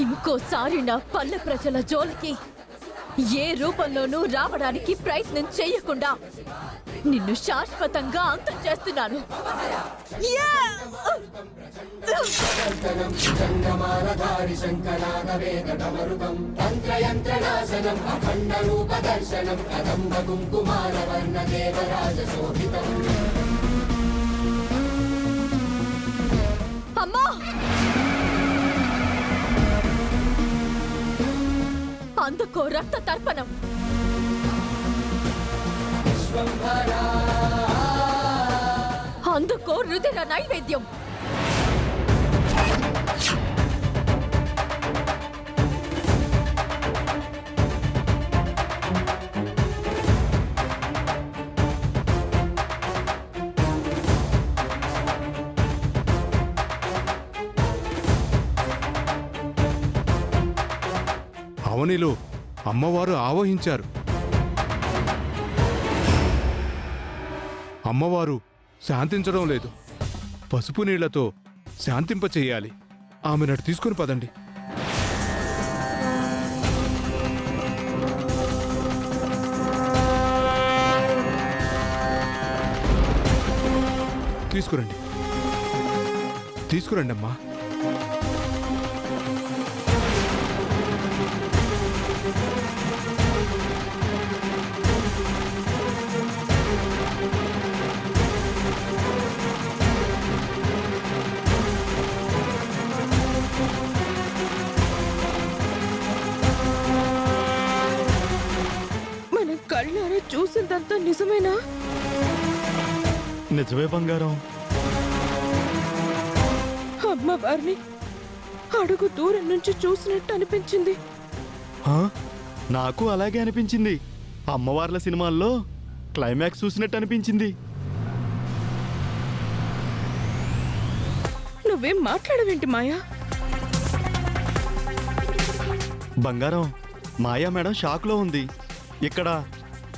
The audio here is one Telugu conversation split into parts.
ఇంకోసారి నా పల్లె ప్రజల జోలికి ఏ రూపంలోనూ రావడానికి ప్రయత్నం చెయ్యకుండా నిన్ను శాశ్వతంగా అంతం చేస్తున్నాను. అమ్మా, అందుకో రక్త తర్పణం. అందుకో రుధిర నైవేద్యం. అవనిలో అమ్మవారు ఆవహించారు. అమ్మవారు శాంతించడం లేదు. పసుపు నీళ్లతో శాంతింపచేయాలి. ఆమెనటు తీసుకుని పదండి. తీసుకురండి, తీసుకురండి అమ్మా. మనం కళ్ళారా చూసిందంతా నిజమేనా? నిజమే బంగారం. అమ్మవారిని అడుగు దూరం నుంచి చూసినట్టు అనిపించింది. నాకు అలాగే అనిపించింది. అమ్మవార్ల సినిమాల్లో క్లైమాక్స్ చూసినట్టు అనిపించింది. నువ్వేం మాట్లాడవేంటి మాయా? బంగారం, మాయా మేడం షాక్లో ఉంది. ఇక్కడ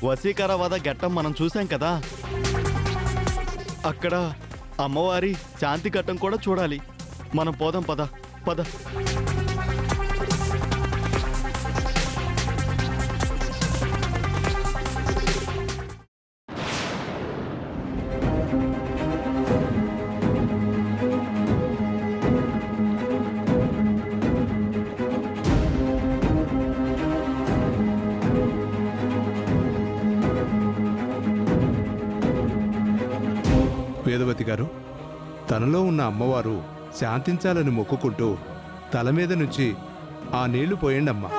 వశీకర వద ఘట్టం మనం చూసాం కదా, అక్కడ అమ్మవారి శాంతి ఘట్టం కూడా చూడాలి. మనం పోదాం, పద పద. వేదవతి గారు, తనలో ఉన్న అమ్మవారు శాంతించాలని మొక్కుకుంటూ తల మీద నుంచి ఆ నీళ్లు పోయండమ్మా.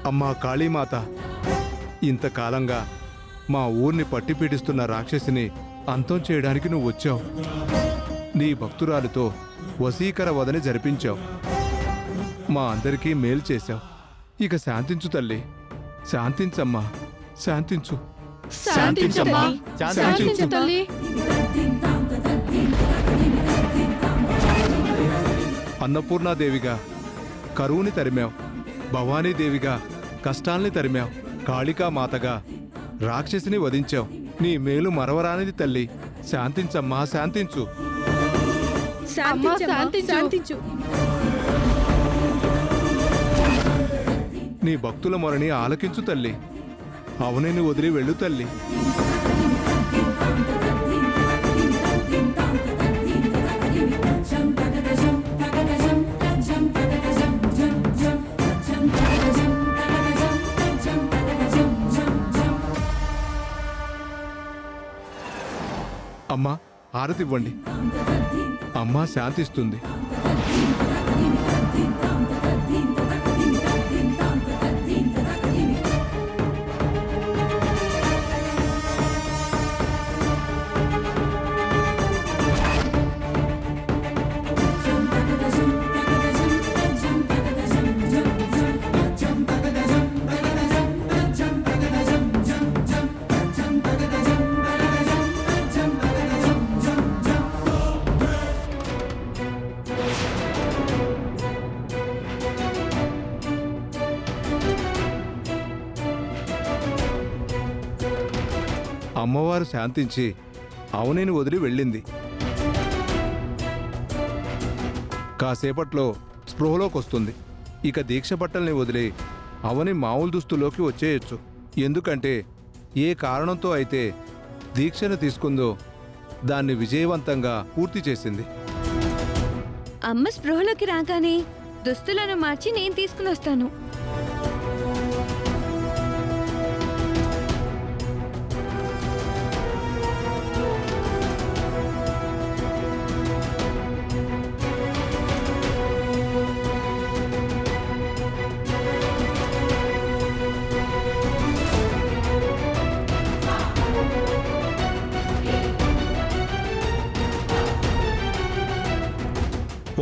అమ్మా కాళీమాత, ఇంతకాలంగా మా ఊర్ని పట్టి పీడిస్తున్న రాక్షసిని అంతం చేయడానికి నువ్వు వచ్చావు. నీ భక్తురాలితో వశీకర వదని జరిపించావు. మా అందరికీ మేలు చేశావు. ఇక శాంతించు తల్లి, శాంతించమ్మా, శాంతించు. శాంతించమ్మా, శాంతించు తల్లి. అన్నపూర్ణాదేవిగా కరువుని తరిమావు. భవానీదేవిగా కష్టాల్ని తరిమావు. కాళికామాతగా రాక్షసిని వధించావు. నీ మేలు మరవరానిది తల్లి. శాంతించమ్మా, శాంతించు. శాంతించు. నీ భక్తుల మొరని ఆలకించు తల్లి. అవనిని వదిలి వెళ్ళు తల్లి. అమ్మా, హారతివ్వండి. అమ్మా శాంతిస్తుంది. అమ్మవారు శాంతించి అవనిని వదిలి వెళ్ళింది. కాసేపట్లో స్పృహలోకొస్తుంది. ఇక దీక్ష బట్టల్ని వదిలి అవని మామూలు దుస్తులోకి వచ్చేయచ్చు. ఎందుకంటే ఏ కారణంతో అయితే దీక్షను తీసుకుందో దాన్ని విజయవంతంగా పూర్తి చేసింది. అమ్మ స్పృహలోకి రాగానే దుస్తులను మార్చి నేను తీసుకుని వస్తాను.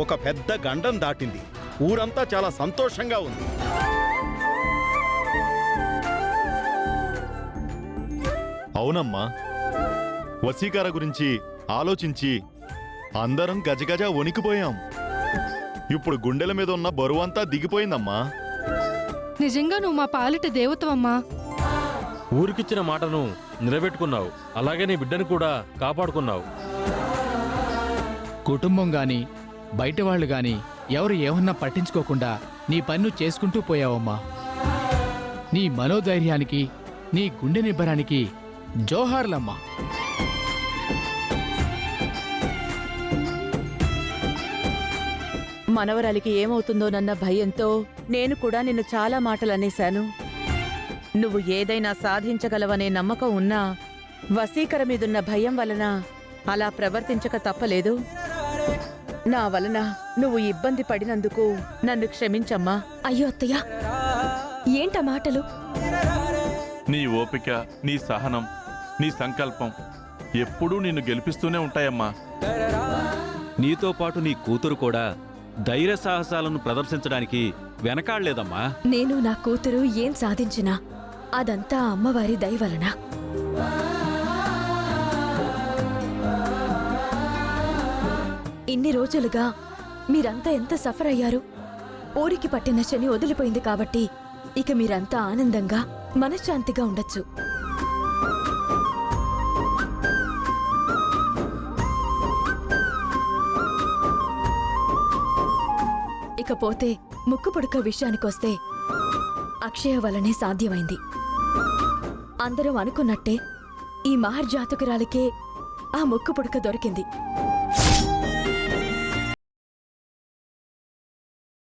ఒక పెద్ద గండం దాటింది. ఊరంతా చాలా సంతోషంగా ఉంది. అవునమ్మా, వశీకర గురించి ఆలోచించి అందరం గజగజ వణికిపోయాం. ఇప్పుడు గుండెల మీద ఉన్న బరువంతా దిగిపోయిందమ్మా. నిజంగా నువ్వు మా పాలిట దేవతవమ్మా. ఊరికిచ్చిన మాటను నిలబెట్టుకున్నావు, అలాగే నీ బిడ్డను కూడా కాపాడుకున్నావు. కుటుంబం గాని బయట వాళ్ళు గాని ఎవరు ఏమన్నా పట్టించుకోకుండా నీ పన్ను చేసుకుంటూ పోయావమ్మా. నీ మనోధైర్యానికి నీ గుండె నిబ్బరానికి జోహార్లమ్మా. మనవరాలికి ఏమవుతుందోనన్న భయంతో నేను కూడా నిన్ను చాలా మాటలు అనేశాను. నువ్వు ఏదైనా సాధించగలవనే నమ్మకం ఉన్నా వశీకర మీదున్న భయం వలన అలా ప్రవర్తించక తప్పలేదు. నా వలన నువ్వు ఇబ్బంది పడినందుకు నన్ను క్షమించమ్మా. అయ్యో అత్తయ్య, ఏంటా మాటలు? నీ ఓపిక, నీ సహనం, నీ సంకల్పం ఎప్పుడూ నిన్ను గెలిపిస్తూనే ఉంటాయమ్మా. నీతో పాటు నీ కూతురు కూడా ధైర్య సాహసాలను ప్రదర్శించడానికి వెనకాడలేదమ్మా. నేను నా కూతురు ఏం సాధించినా అదంతా అమ్మవారి దయ వలన. ఇన్ని రోజులుగా మీరంతా ఎంత సఫర్ అయ్యారు. ఊరికి పట్టిన శని వదిలిపోయింది కాబట్టి ఇక మీరంతా ఆనందంగా మనశ్శాంతిగా ఉండొచ్చు. ఇకపోతే ముక్కు పుడక విషయానికొస్తే అక్షయ వలనే సాధ్యమైంది. అందరం అనుకున్నట్టే ఈ మహర్జాతకురాలికే ఆ ముక్కు పుడక దొరికింది.